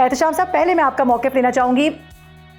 एहतशाम साहब, पहले मैं आपका मौक़िफ़ लेना चाहूँगी।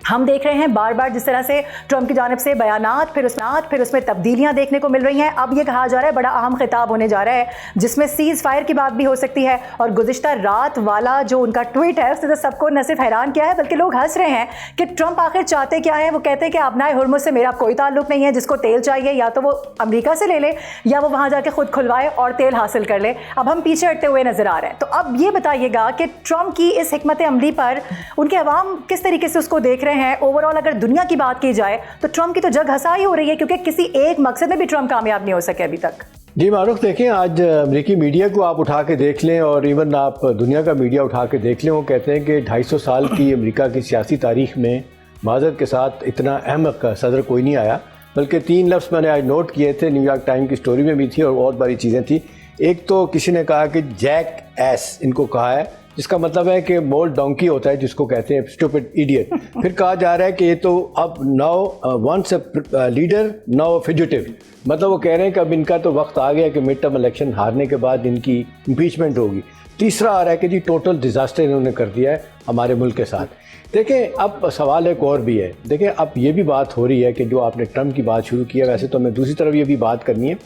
हम देख रहे हैं बार बार जिस तरह से ट्रंप की जानिब से बयानात फिर उसमें तब्दीलियां देखने को मिल रही हैं। अब ये कहा जा रहा है बड़ा अहम खिताब होने जा रहा है जिसमें सीज़ फायर की बात भी हो सकती है। और गुज़िश्ता रात वाला जो उनका ट्वीट है उसने तो सबको न सिर्फ हैरान किया है बल्कि लोग हंस रहे हैं कि ट्रंप आखिर चाहते क्या है। वो कहते हैं कि अपनाए हुर्मुज़ से मेरा कोई ताल्लुक नहीं है, जिसको तेल चाहिए या तो वो अमरीका से ले ले या वो वहाँ जाके खुद खुलवाए और तेल हासिल कर ले। अब हम पीछे हटते हुए नजर आ रहे हैं। तो अब ये बताइएगा कि ट्रंप की इस हिकमत अमली पर उनके अवाम किस तरीके से उसको देख रहे हैं। ओवरऑल अगर दुनिया की बात की जाए तो ट्रंप की तो जग हंसाई हो रही है क्योंकि किसी एक मकसद में भी ट्रंप कामयाब नहीं हो सके अभी तक। जी मारूफ, देखें आज अमेरिकी मीडिया को आप उठा के देख लें और इवन आप दुनिया का मीडिया उठा के देख लें, वो कहते हैं कि 250 साल की अमेरिका की सियासी तारीख में माज़रत के साथ इतना अहमक सदर कोई नहीं आया। बल्कि 3 लफ्ज़ मैंने आज नोट किए थे, न्यूयॉर्क टाइम की स्टोरी में भी थी और बहुत बड़ी चीज़ें थी। एक तो किसी ने कहा कि जैक एस इनको कहा है, जिसका मतलब है कि मोल डोंकी होता है जिसको कहते हैं स्टूपिड इडियट। फिर कहा जा रहा है कि ये तो अब now once a leader now fugitive, मतलब वो कह रहे हैं कि अब इनका तो वक्त आ गया कि मिड टर्म इलेक्शन हारने के बाद इनकी इम्पीचमेंट होगी। तीसरा आ रहा है कि जी टोटल डिज़ास्टर इन्होंने कर दिया है हमारे मुल्क के साथ। देखें अब सवाल एक और भी है, देखें अब ये भी बात हो रही है कि जो आपने ट्रंप की बात शुरू की है, वैसे तो हमें दूसरी तरफ ये भी बात करनी है।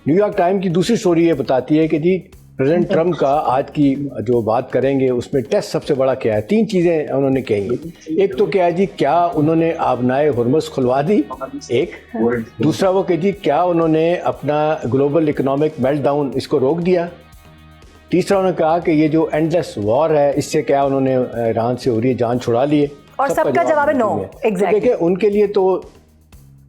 न्यूयॉर्क टाइम की दूसरी स्टोरी ये बताती है कि जी प्रेसिडेंट ट्रंप का आज की जो बात करेंगे उसमें टेस्ट सबसे बड़ा क्या है। 3 चीज़ें उन्होंने कही हैं। एक तो क्या है जी, क्या उन्होंने आबनाए हुर्मुज़ खुलवा दी, एक। दूसरा वो कि जी क्या उन्होंने अपना ग्लोबल इकोनॉमिक मेल्टडाउन इसको रोक दिया। तीसरा उन्होंने कहा कि ये जो एंडलेस वॉर है इससे क्या उन्होंने ईरान से हो रही है जान छुड़ा लिए। और सबका जवाब है नो। एग्जैक्टली। देखिए उनके लिए तो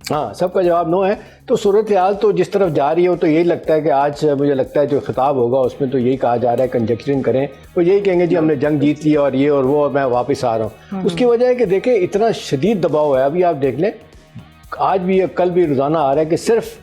हाँ सबका जवाब नो है। तो सूरत हाल तो जिस तरफ जा रही है वो तो यही लगता है कि आज मुझे लगता है जो खिताब होगा उसमें तो यही कहा जा रहा है, कंजक्चरिंग करें वो यही कहेंगे जी हमने जंग जीत ली और ये और वो और मैं वापस आ रहा हूँ। उसकी वजह है कि देखें इतना शदीद दबाव है। अभी आप देख लें आज भी कल भी रोज़ाना आ रहा है कि सिर्फ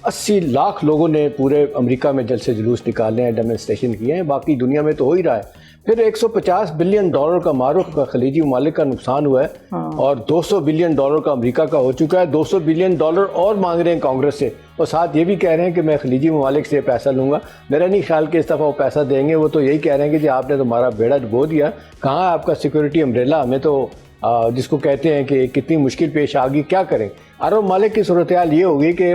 80 लाख लोगों ने पूरे अमेरिका में जलसे जुलूस निकाले हैं, डेमोन्स्ट्रेशन किए हैं, बाकी दुनिया में तो हो ही रहा है। फिर $150 बिलियन का मारूफ का खलीजी ममालिक का नुकसान हुआ है और $200 बिलियन का अमेरिका का हो चुका है। $200 बिलियन और मांग रहे हैं कांग्रेस से और साथ ये भी कह रहे हैं कि मैं खलीजी ममालिक से पैसा लूँगा। मेरा नहीं ख्याल कि इस दफ़ा वो पैसा देंगे। वो तो यही कह रहे हैं कि जी आपने तो हमारा बेड़ा डुबो दिया, कहाँ आपका सिक्योरिटी अम्ब्रेला, हमें तो जिसको कहते हैं कि कितनी मुश्किल पेश आ गई, क्या करें। अरब ममालिक की सूरत हाल ये होगी कि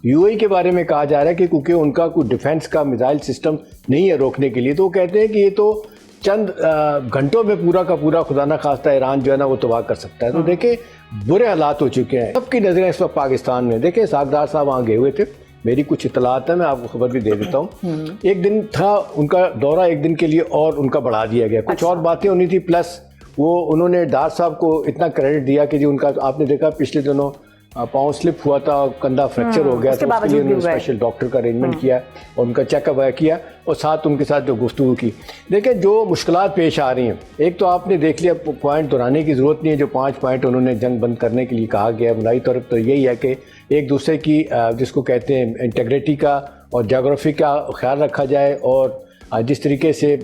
यूएई के बारे में कहा जा रहा है कि क्योंकि उनका कोई डिफेंस का मिसाइल सिस्टम नहीं है रोकने के लिए, तो वो कहते हैं कि ये तो चंद घंटों में पूरा का पूरा खुदा ना खास्ता ईरान जो है ना वो तबाह कर सकता है। तो देखें बुरे हालात हो चुके हैं, सबकी नज़रें इस वक्त पाकिस्तान में। देखें सागदार साहब वहाँ गए हुए थे, मेरी कुछ इतलात है, मैं आपको खबर भी दे देता हूँ। एक दिन था उनका दौरा, एक दिन के लिए और उनका बढ़ा दिया गया, कुछ और बातें होनी थी। प्लस वो उन्होंने डार साहब को इतना क्रेडिट दिया कि जी उनका आपने देखा पिछले दिनों पाँव स्लिप हुआ था, कंधा फ्रैक्चर हो गया, तो उसके लिए उन्होंने स्पेशल डॉक्टर का अरेंजमेंट किया और उनका चेकअप किया और साथ उनके साथ जो गुफ्तगू की। देखिए जो मुश्किलात पेश आ रही हैं, एक तो आपने देख लिया, पॉइंट दोहराने की ज़रूरत नहीं है, जो 5 पॉइंट उन्होंने जंग बंद करने के लिए कहा गया है बुनियादी तौर पर तो यही है कि एक दूसरे की जिसको कहते हैं इंटेग्रिटी का और जोग्राफी का ख्याल रखा जाए और जिस तरीके से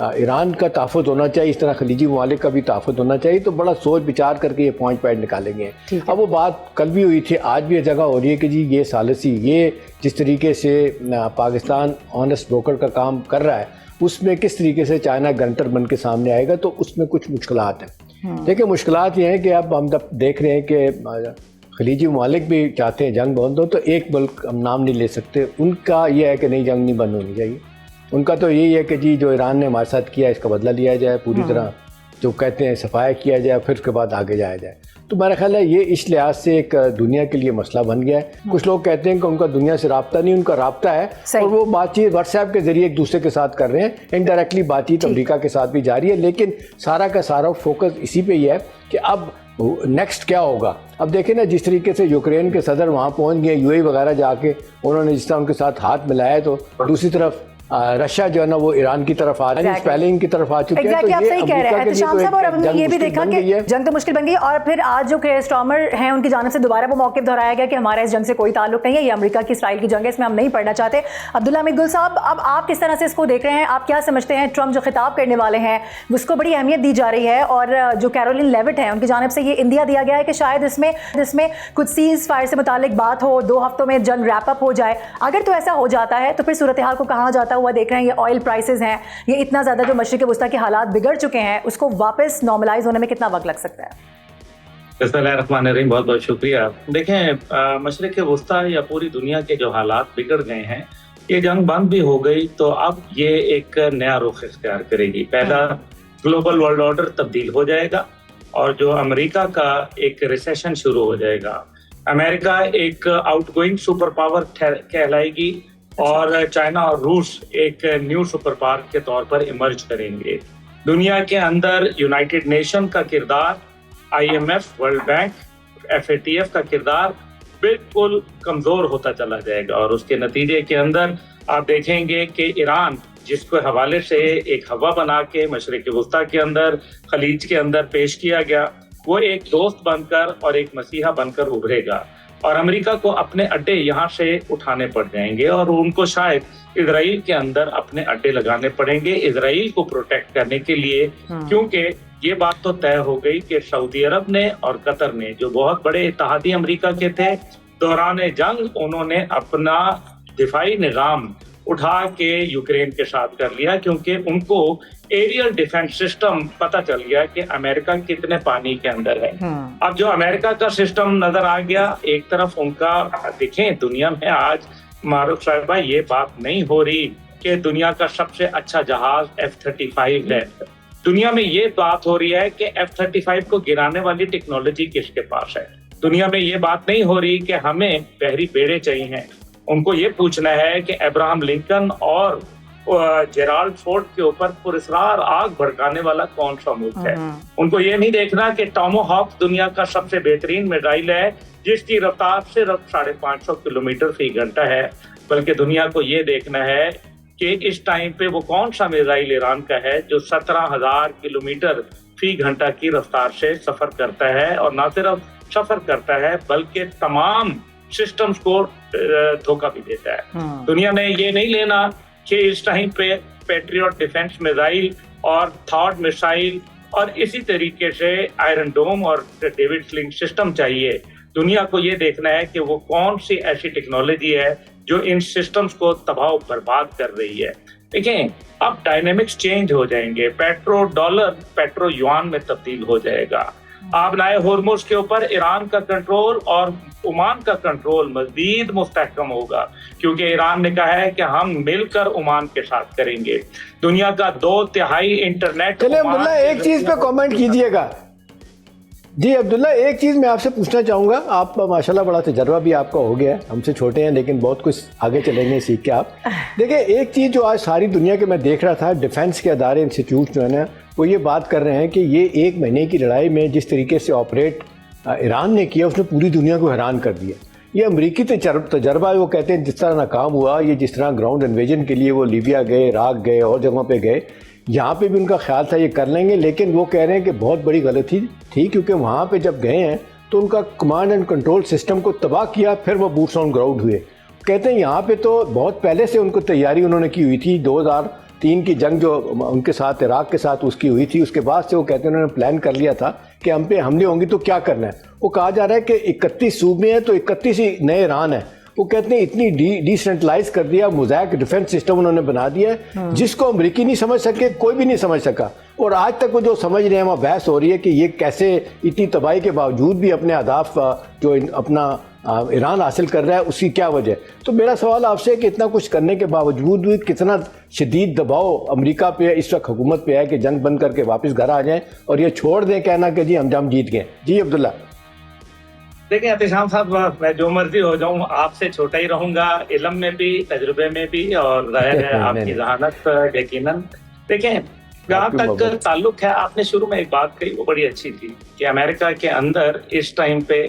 ईरान का तहफ़्फ़ुज़ होना चाहिए इस तरह खलीजी ममालिक का भी तहफ़्फ़ुज़ होना चाहिए। तो बड़ा सोच विचार करके ये पॉइंट निकालेंगे। अब वो बात कल भी हुई थी, आज भी जगह हो रही है कि जी ये सालिसी, ये जिस तरीके से पाकिस्तान ऑनेस्ट ब्रोकर का काम कर रहा है उसमें किस तरीके से चाइना गंटर बन के सामने आएगा, तो उसमें कुछ मुश्किलात हैं। देखिए मुश्किलात ये हैं कि अब हम जब देख रहे हैं कि खलीजी ममालिक भी चाहते हैं जंग बंद हो, तो एक मुल्क हम नाम नहीं ले सकते, उनका यह है कि नहीं जंग नहीं बंद होनी चाहिए। उनका तो यही है कि जी जो ईरान ने हमारे साथ किया इसका बदला लिया जाए, पूरी तरह जो कहते हैं सफाया किया जाए, फिर उसके बाद आगे जाया जाए। तो मेरा ख्याल है ये इस लिहाज से एक दुनिया के लिए मसला बन गया है। कुछ लोग कहते हैं कि उनका दुनिया से राब्ता नहीं, उनका राब्ता है और वो बातचीत व्हाट्सएप के जरिए एक दूसरे के साथ कर रहे हैं। इनडायरेक्टली बातचीत अमेरिका के साथ भी जारी है, लेकिन सारा का सारा फोकस इसी पे ही है कि अब नेक्स्ट क्या होगा। अब देखें ना जिस तरीके से यूक्रेन के सदर वहाँ पहुँच गए, यूएई वगैरह जाके उन्होंने जिस तरह उनके साथ हाथ मिलाया, तो दूसरी तरफ रशिया जो है ना वो ईरान की तरफ आ रहा है, पहले इनकी तरफ आ चुके हैं। तो आप सही कह रहे हैं एहतशाम साहब, और हमने ये भी देखा कि जंग तो मुश्किल बन गई और फिर आज जो केयर स्टार्मर हैं उनकी जानिब से दोबारा वो मौक़िफ़ दोहराया गया कि हमारा इस जंग से कोई ताल्लुक नहीं है, ये अमेरिका की इसराइल की जंग है, इसमें हम नहीं पढ़ना चाहते। अब्दुल्ला हमीद गुल साहब, अब आप किस तरह से इसको देख रहे हैं? आप क्या समझते हैं ट्रंप जो खिताब करने वाले हैं उसको बड़ी अहमियत दी जा रही है और जो कैरोलिन लेविट है उनकी जानिब से ये इंदिया दिया गया है कि शायद इसमें कुछ सीज़ फायर से मुतालिक बात हो, 2 हफ्तों में जंग रैप अप हो जाए। अगर तो ऐसा हो जाता है तो फिर सूरत हाल को कहाँ जाता हुआ देख रहे हैं, ये ऑयल प्राइसेस हैं, ये इतना ज़्यादा जो मशरिक़ वस्ता के हालात बिगड़ चुके हैं, उसको वापस नॉर्मलाइज होने में कितना वक्त लग सकता है? बिस्मिल्लाहिर्रहमानिर्रहीम, बहुत बहुत शुक्रिया। देखें, मशरिक़ वस्ता या पूरी दुनिया के जो हालात बिगड़ गए हैं, ये जंग बंद भी हो गई तो अब ये एक नया रुख इख्तियार करेगी। पहला, ग्लोबल वर्ल्ड ऑर्डर तब्दील हो जाएगा और जो अमेरिका का एक रिसेशन शुरू हो जाएगा। अमेरिका एक आउटगोइंग सुपर पावर कहलाएगी और चाइना और रूस एक न्यू सुपर पावर के तौर पर इमर्ज करेंगे। दुनिया के अंदर यूनाइटेड नेशन का किरदार, IMF, वर्ल्ड बैंक, FATF का किरदार बिल्कुल कमजोर होता चला जाएगा और उसके नतीजे के अंदर आप देखेंगे कि ईरान, जिसको हवाले से एक हवा बना के मशरिक़ वस्ता के अंदर, खलीज के अंदर पेश किया गया, वो एक दोस्त बनकर और एक मसीहा बनकर उभरेगा और अमेरिका को अपने अड्डे यहाँ से उठाने पड़ जाएंगे और उनको शायद इजराइल के अंदर अपने अड्डे लगाने पड़ेंगे इजराइल को प्रोटेक्ट करने के लिए। क्योंकि ये बात तो तय हो गई कि सऊदी अरब ने और कतर ने, जो बहुत बड़े इत्तेहादी अमेरिका के थे, दौरान जंग उन्होंने अपना दिफाई निज़ाम उठा के यूक्रेन के साथ कर लिया, क्योंकि उनको एरियल डिफेंस सिस्टम पता चल गया कि अमेरिका कितने पानी के अंदर है। अब जो अमेरिका का सिस्टम नजर आ गया, एक तरफ उनका, देखें दुनिया में आज मारूफ साहिबा ये बात नहीं हो रही कि दुनिया का सबसे अच्छा जहाज F-35 है। दुनिया में ये बात हो रही है कि F-35 को गिराने वाली टेक्नोलॉजी किसके पास है। दुनिया में ये बात नहीं हो रही कि हमें बहरी बेड़े चाहिए। उनको ये पूछना है कि अब्राहम लिंकन और जेराल्ड फोर्ड के ऊपर पुरस्कार आग भड़काने वाला कौन सा मुल्क है। उनको ये नहीं देखना कि टॉमोहॉक दुनिया का सबसे बेहतरीन मिसाइल है जिसकी रफ्तार सिर्फ 550 किलोमीटर फी घंटा है, बल्कि दुनिया को ये देखना है कि इस टाइम पे वो कौन सा मिसाइल ईरान का है जो 17,000 किलोमीटर फी घंटा की रफ्तार से सफर करता है और न सिर्फ सफर करता है बल्कि तमाम सिस्टम्स को धोखा भी देता है। दुनिया ने ये नहीं लेना कि इस टाइम पे पैट्रियट डिफेंस मिसाइल और थॉड मिसाइल और इसी तरीके से आयरन डोम और डेविड स्लिंग सिस्टम चाहिए। दुनिया को ये देखना है कि वो कौन सी ऐसी टेक्नोलॉजी है जो इन सिस्टम्स को तबाह बर्बाद कर रही है। देखें, अब डायनेमिक्स चेंज हो जाएंगे, पेट्रो डॉलर पेट्रो युआन में तब्दील हो जाएगा। आप लाए होर्मुज के ऊपर ईरान का कंट्रोल और ओमान का कंट्रोल मजीद मुस्तहकम होगा, क्योंकि ईरान ने कहा है कि हम मिलकर ओमान के साथ करेंगे। दुनिया का 2/3 इंटरनेट। चलिए अब्दुल्ला, एक चीज पे कमेंट कीजिएगा। जी अब्दुल्ला, एक चीज़ मैं आपसे पूछना चाहूँगा। आप माशाल्लाह बड़ा तजर्बा भी आपका हो गया है, हमसे छोटे हैं लेकिन बहुत कुछ आगे चलेंगे सीख के आप। देखिए, एक चीज़ जो आज सारी दुनिया के मैं देख रहा था, डिफेंस के अदारे इंस्टीट्यूट जो है ना, वो ये बात कर रहे हैं कि ये 1 महीने की लड़ाई में जिस तरीके से ऑपरेट ईरान ने किया, उसने पूरी दुनिया को हैरान कर दिया। ये अमरीकी तजर्बा, वो कहते हैं जिस तरह नाकाम हुआ, ये जिस तरह ग्राउंड इन्वेजन के लिए वो लीबिया गए, इराक गए और जगहों पे गए, यहाँ पे भी उनका ख्याल था ये कर लेंगे, लेकिन वो कह रहे हैं कि बहुत बड़ी गलती थी, क्योंकि वहाँ पे जब गए हैं तो उनका कमांड एंड कंट्रोल सिस्टम को तबाह किया, फिर वो बूट्स ऑन ग्राउंड हुए। कहते हैं यहाँ पे तो बहुत पहले से उनको तैयारी उन्होंने की हुई थी। 2003 की जंग जो उनके साथ इराक के साथ उसकी हुई थी, उसके बाद से वो कहते हैं उन्होंने प्लान कर लिया था कि हम पे हमले होंगे तो क्या करना है। वो कहा जा रहा है कि 31 सूबे हैं तो 31 ही नए ईरान है। वो कहते हैं इतनी डिसेंट्रलाइज कर दिया, मोज़ैक डिफेंस सिस्टम उन्होंने बना दिया है जिसको अमरीकी नहीं समझ सके, कोई भी नहीं समझ सका। और आज तक वो जो समझ रहे हैं, वहाँ बहस हो रही है कि ये कैसे इतनी तबाही के बावजूद भी अपने अहदाफ जो अपना ईरान हासिल कर रहा है, उसकी क्या वजह। तो मेरा सवाल आपसे है कि इतना कुछ करने के बावजूद भी कितना शदीद दबाव अमेरिका पे इस वक्त हुकूमत पे है कि जंग बंद करके वापस घर आ जाएं और ये छोड़ दें कहना कि जी हम जीत गए। जी अब्दुल्ला। देखिए एहतिशाम साहब, मैं जो मर्जी हो जाऊं, आपसे छोटा ही रहूंगा, इल्म में भी, तजुर्बे में भी, और जाहिर है आपकी जहानत यकीनन। देखें, जहाँ तक ताल्लुक है, आपने शुरू में एक बात कही वो बड़ी अच्छी थी कि अमेरिका के अंदर इस टाइम पे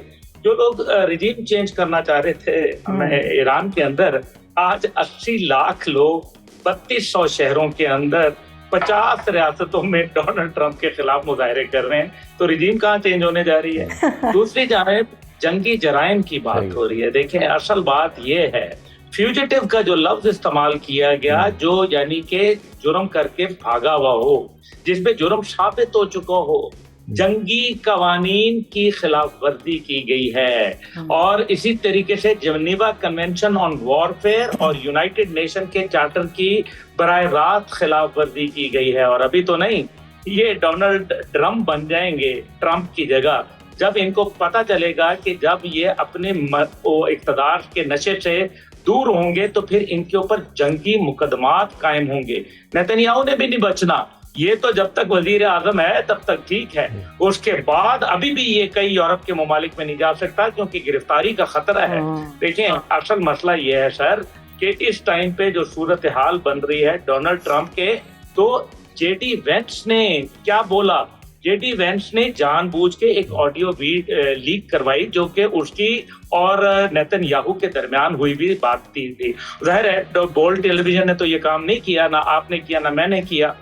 जो लोग रिजीम चेंज करना चाह रहे थे ईरान के अंदर, आज 80 लाख लोग 3200 शहरों के अंदर 50 रियासतों में डोनाल्ड ट्रंप के खिलाफ मुजाहरे कर रहे हैं। तो रिजीम कहाँ चेंज होने जा रही है? दूसरी जानिब जंगी जराइम की बात हो रही है। देखें, असल बात यह है, फ्यूजिटिव का जो लफ्ज इस्तेमाल किया गया, जो यानी कि जुर्म करके भागा हुआ हो, जिसपे जुर्म साबित हो चुका हो, जंगी कवानीन की खिलाफ वर्जी की गई है और इसी तरीके से जेनेवा कन्वेंशन ऑन वॉरफेयर और यूनाइटेड नेशन के चार्टर की बराह रास्त खिलाफ वर्जी की गई है। और अभी तो नहीं, ये डोनाल्ड ट्रम्प बन जाएंगे ट्रम्प की जगह जब इनको पता चलेगा कि जब ये अपने इक़्तिदार के नशे से दूर होंगे तो फिर इनके ऊपर जंगी मुकदमात कायम होंगे। नेतन्याहू ने भी नहीं बचना, ये तो जब तक वजीर आजम है तब तक ठीक है, उसके बाद अभी भी ये कई यूरोप के ममालिक में नहीं जा सकता क्योंकि गिरफ्तारी का खतरा है। देखिए असल मसला ये है सर कि इस टाइम पे जो सूरत हाल बन रही है डोनाल्ड ट्रंप के, तो जेडी वेंस ने क्या बोला, जेडी वेंस ने जानबूझ के एक ऑडियो लीक करवाई जो कि उसकी और नेतन्याहू के दरमियान हुई भी बात थी। जाहिर है बोल्ड टेलीविजन ने तो ये काम नहीं किया, ना आपने किया ना मैंने किया।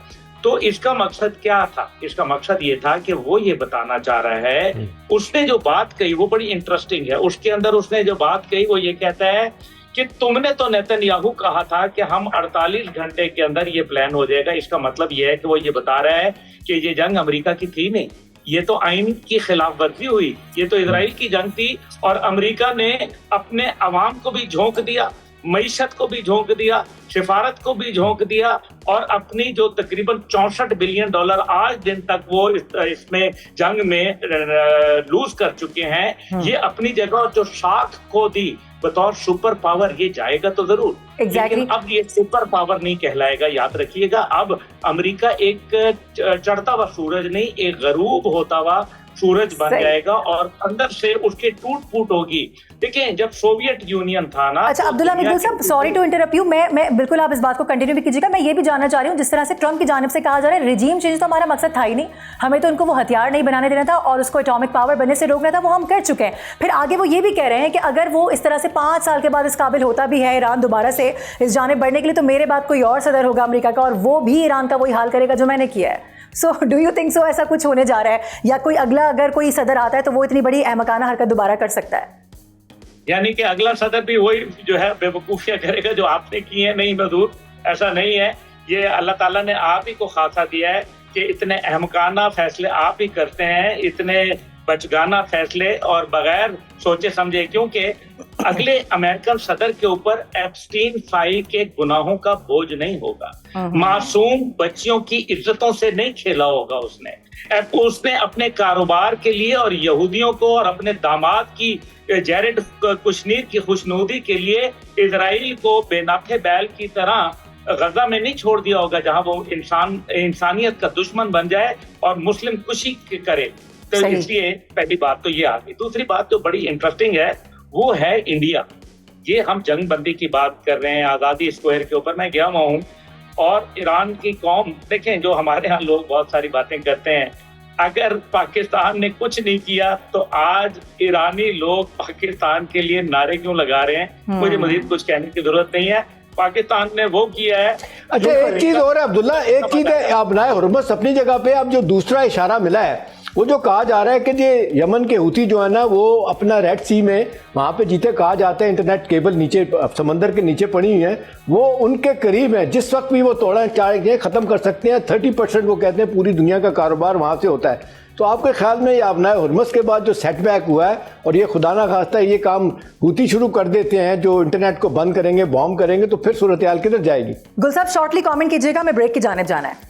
तो इसका मकसद क्या था? इसका मकसद ये था कि वो ये बताना चाह रहा है, उसने जो बात कही वो बड़ी इंटरेस्टिंग है। उसके अंदर उसने जो बात कही वो ये कहता है कि तुमने तो नेतन्याहू कहा था कि हम 48 घंटे के अंदर ये प्लान हो जाएगा। इसका मतलब ये है कि वो ये बता रहा है कि ये जंग अमेरिका की थी नहीं, ये तो आइन की खिलाफ वर्जी हुई, ये तो इजराइल की जंग थी और अमेरिका ने अपने अवाम को भी झोंक दिया, मईशत को भी झोंक दिया, सिफारत को भी झोंक दिया और अपनी जो तकरीबन $64 बिलियन आज दिन तक वो इसमें जंग में लूज कर चुके हैं, ये अपनी जगह जो साख को दी बतौर सुपर पावर, ये जाएगा तो जरूर लेकिन अब ये सुपर पावर नहीं कहलाएगा, याद रखिएगा। अब अमेरिका एक चढ़ता हुआ सूरज नहीं, एक गरूब होता हुआ सूरज बन जाएगा और अंदर से उसकी टूट फूट होगी। देखिए जब सोवियत यूनियन था ना। अच्छा अब्दुल्ला मित्तल साहब, सॉरी टू इंटरप्ट यू, मैं बिल्कुल, आप इस बात को कंटिन्यू भी कीजिएगा। मैं ये भी जानना चाह रही हूँ, जिस तरह से ट्रंप की जानिब से कहा जा रहा है रिजीम चेंज तो हमारा मकसद था ही नहीं, हमें तो उनको वो हथियार नहीं बनाने देना था और उसको एटॉमिक पावर बनने से रोकना था, वो हम कर चुके हैं। फिर आगे वो ये भी कह रहे हैं कि अगर वो इस तरह से 5 साल के बाद इस काबिल होता भी है ईरान दोबारा से इस जानिब बढ़ने के लिए, तो मेरे बाद कोई और सदर होगा अमेरिका का और वो भी ईरान का वही हाल करेगा जो मैंने किया है। So do you think so ऐसा कुछ होने जा रहा है, या कोई अगला अगर कोई सदर आता है तो वो इतनी बड़ी अहमकाना हरकत दोबारा कर सकता है? यानी कि अगला सदर भी वही जो है बेवकूफियां करेगा जो आपने की है? नहीं मजदूर, ऐसा नहीं है। ये अल्लाह ताला ने आप ही को खासा दिया है कि इतने अहमकाना फैसले आप ही करते हैं, इतने बचगाना फैसले और बगैर सोचे समझे, क्योंकि अगले अमेरिकन सदर के ऊपर एप्स्टीन फाइल के गुनाहों का बोझ नहीं होगा। मासूम बच्चियों की इज्जतों से नहीं खेला होगा उसने अपने कारोबार के लिए और यहूदियों को और अपने दामाद की जैरेड कुशनीर की खुशनुदी के लिए इजराइल को बेनाफे बैल की तरह गजा में नहीं छोड़ दिया होगा, जहां वो इंसानियत का दुश्मन बन जाए और मुस्लिम कुशी करे। तो इसलिए पहली बात तो ये आ गई। दूसरी बात जो बड़ी इंटरेस्टिंग है वो है इंडिया। ये हम जंग बंदी की बात कर रहे हैं, आज़ादी स्क्वायर के ऊपर मैं गया हुआ हूँ और ईरान की कौम, देखें जो हमारे यहाँ लोग बहुत सारी बातें करते हैं, अगर पाकिस्तान ने कुछ नहीं किया तो आज ईरानी लोग पाकिस्तान के लिए नारे क्यों लगा रहे हैं? मुझे मजीद कुछ कहने की जरूरत नहीं है, पाकिस्तान ने वो किया है। अच्छा एक चीज और है अब्दुल्ला, एक चीज है अपनाए हुर्मत अपनी जगह पे, अब जो दूसरा इशारा मिला है वो जो कहा जा रहा है कि ये यमन के हूती जो है ना वो अपना रेड सी में वहाँ पे जीते, कहा जाता है इंटरनेट केबल नीचे समंदर के नीचे पड़ी हुई है, वो उनके करीब है, जिस वक्त भी वो तोड़ा चाहे ख़त्म कर सकते हैं। 30% वो कहते हैं पूरी दुनिया का कारोबार वहाँ से होता है। तो आपके ख्याल में ये अपनाए हुर्मस के बाद जो सेटबैक हुआ है और ये खुदा ना खास्ता ये काम हूती शुरू कर देते हैं जो इंटरनेट को बंद करेंगे, बॉम्ब करेंगे, तो फिर सूरत हाल किधर जाएगी? गुल साहब शॉर्टली कॉमेंट कीजिएगा, मैं ब्रेक की जानिब जाना है।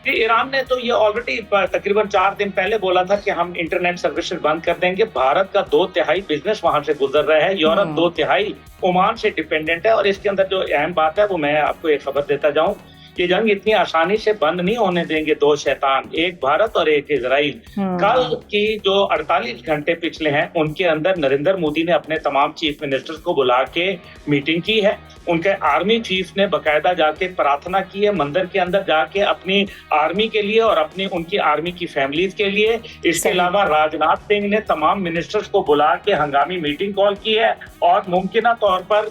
ईरान ने तो ये ऑलरेडी तकरीबन 4 दिन पहले बोला था कि हम इंटरनेट सर्विसेज बंद कर देंगे। भारत का 2/3 बिजनेस वहां से गुजर रहा है, यूरोप 2/3 ओमान से डिपेंडेंट है। और इसके अंदर जो अहम बात है वो मैं आपको एक खबर देता जाऊं, ये जंग इतनी आसानी से बंद नहीं होने देंगे दो शैतान, एक भारत और एक इजराइल। कल की जो 48 घंटे पिछले हैं उनके अंदर नरेंद्र मोदी ने अपने तमाम चीफ मिनिस्टर्स को बुला के मीटिंग की है। उनके आर्मी चीफ ने बकायदा जाके प्रार्थना की है मंदिर के अंदर जाके अपनी आर्मी के लिए और अपनी उनकी आर्मी की फैमिलीज के लिए। इसके अलावा राजनाथ सिंह ने तमाम मिनिस्टर्स को बुला के हंगामी मीटिंग कॉल की है और मुमकिन तौर पर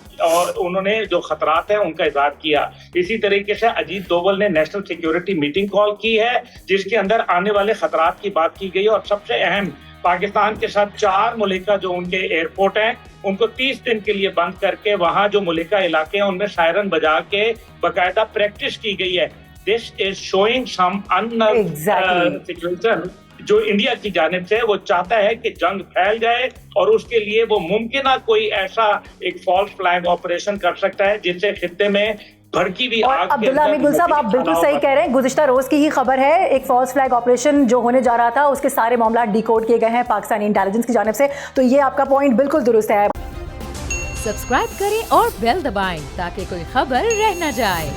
उन्होंने जो खतरात है उनका इजहार किया। इसी तरीके से अजीत डोवल ने नेशनल सिक्योरिटी मीटिंग कॉल की है जिसके अंदर आने वाले खतरात की बात की गई। और सबसे अहम, पाकिस्तान के साथ 4 मुल्का जो उनके एयरपोर्ट हैं उनको 30 दिन के लिए बंद करके वहां जो मुल्का इलाके हैं उनमें सायरन बजा के बकायदा प्रैक्टिस की गई है। This is showing some situation जो इंडिया की जानिब से वो चाहता है कि जंग फैल जाए और उसके लिए वो मुमकिन कोई ऐसा एक फॉल्स फ्लैग ऑपरेशन कर सकता है जिससे खित्ते में भड़की हुई और आग के अब्दुल्ला अंदर अमीर गुल साहब, आप बिल्कुल सही कह रहे हैं। गुज़िश्ता रोज की ही खबर है, एक फॉल्स फ्लैग ऑपरेशन जो होने जा रहा था उसके सारे मामला डिकोड किए गए हैं पाकिस्तानी इंटेलिजेंस की जानिब से। तो ये आपका पॉइंट बिल्कुल दुरुस्त है। सब्सक्राइब करें और बेल दबाएं ताकि कोई खबर रह न जाए।